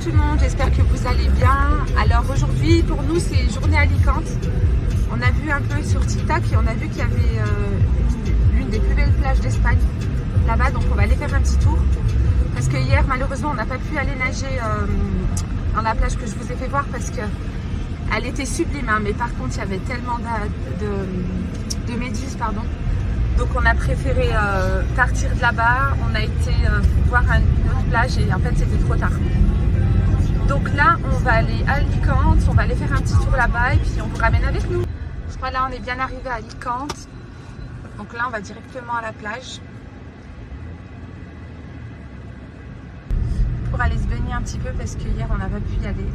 tout le monde, j'espère que vous allez bien. Alors aujourd'hui pour nous c'est journée Alicante. On a vu un peu sur TikTok et on a vu qu'il y avait l'une des plus belles plages d'Espagne là-bas, donc on va aller faire un petit tour. Parce que hier malheureusement on n'a pas pu aller nager dans la plage que je vous ai fait voir parce que elle était sublime, hein, mais par contre il y avait tellement de méduses, pardon. Donc on a préféré partir de là-bas, on a été voir une autre plage et en fait c'était trop tard. Donc là on va aller à Alicante, on va aller faire un petit tour là-bas et puis on vous ramène avec nous. Je crois là on est bien arrivé à Alicante. Donc là on va directement à la plage. Pour aller se baigner un petit peu parce que hier on n'a pas pu y aller.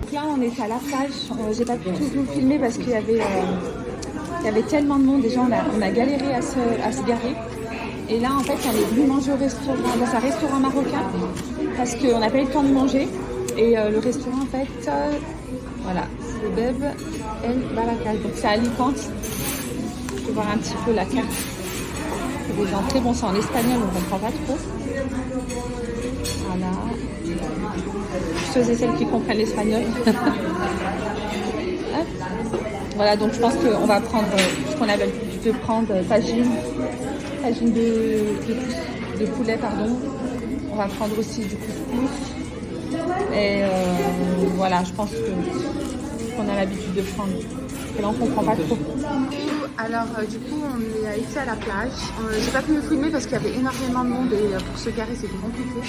Donc là on est à la plage, j'ai pas pu tout vous filmer parce qu'il y avait tellement de monde, déjà on a galéré à se garer. Et là en fait on est venu manger au restaurant, dans un restaurant marocain parce qu'on n'a pas eu le temps de manger. Et le restaurant en fait, voilà, c'est Beb El Baraka. Donc c'est à Alicante. Je vais voir un petit peu la carte. Les entrées, bon c'est en espagnol, on ne comprend pas trop. Voilà. Ceux et celles qui comprennent l'espagnol. Voilà, donc je pense qu'on va prendre ce qu'on avait l'habitude de prendre, tagine de poulet, pardon. On va prendre aussi du couscous. Et voilà, je pense qu'on a l'habitude de prendre. Et là, on ne comprend pas trop. Alors, du coup, on est été à la plage. J'ai pas pu me filmer parce qu'il y avait énormément de monde et pour se garer, c'était compliqué.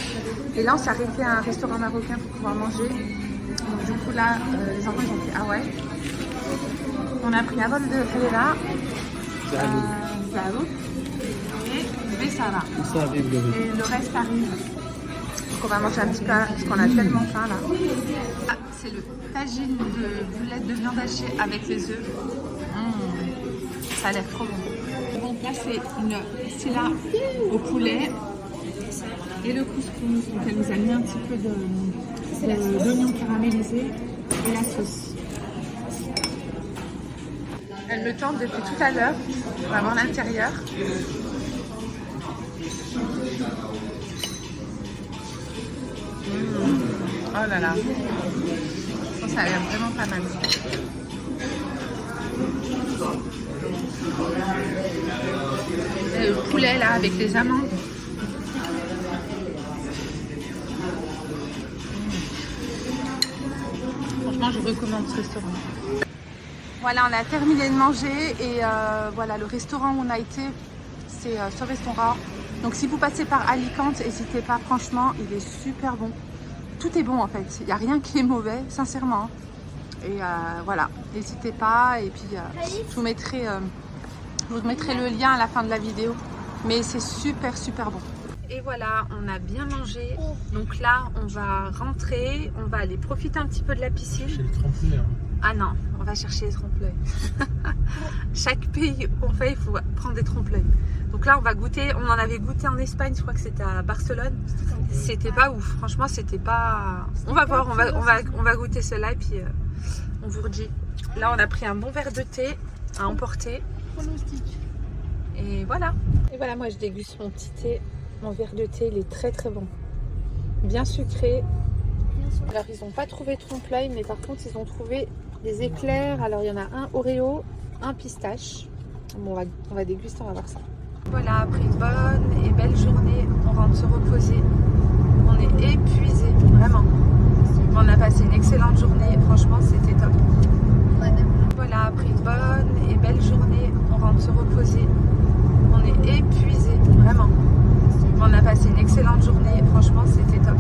Et là, on s'est arrêté à un restaurant marocain pour pouvoir manger. Donc, du coup, là, les enfants, ils ont fait ah ouais. On a pris un vol de Ferreira, et Bessara. Et le reste arrive. Donc on va manger un petit peu parce qu'on a tellement faim là. Ah, c'est le tagine de boulettes de viande hachée avec les œufs. Ça a l'air trop bon. Donc là c'est là au poulet et le couscous. Donc elle nous a mis un petit peu d'oignon caramélisé et la sauce. Elle me tente depuis tout à l'heure. On va voir l'intérieur. Oh là là. Ça a l'air vraiment pas mal. Et le poulet là avec les amandes. Franchement, je recommande ce restaurant. Voilà, on a terminé de manger et voilà, le restaurant où on a été, c'est ce restaurant. Donc si vous passez par Alicante, n'hésitez pas, franchement, il est super bon. Tout est bon en fait, il n'y a rien qui est mauvais, sincèrement. Et voilà, n'hésitez pas et puis je vous mettrai le lien à la fin de la vidéo. Mais c'est super bon. Et voilà, on a bien mangé. Donc là, on va rentrer, on va aller profiter un petit peu de la piscine. Ah non, on va chercher les trompe-l'œil. Chaque pays qu'on fait, il faut prendre des trompe-l'œil. Donc là, on va goûter. On en avait goûté en Espagne, je crois que c'était à Barcelone. C'était pas ouf. Franchement, c'était pas... On va voir, on va goûter cela et puis on vous redit. Là, on a pris un bon verre de thé à emporter. Et voilà. Et voilà, moi, je déguste mon petit thé. Mon verre de thé, il est très bon. Bien sucré. Alors, ils n'ont pas trouvé trompe-l'œil, mais par contre, ils ont trouvé des éclairs. Alors, il y en a un Oreo, un pistache. Bon, on va déguster, on va voir ça. Voilà, après une bonne et belle journée, on rentre se reposer. On est épuisé, vraiment. On a passé une excellente journée, franchement, c'était top. Voilà, après une bonne et belle journée, on rentre se reposer. On est épuisé, vraiment. On a passé une excellente journée, franchement, c'était top.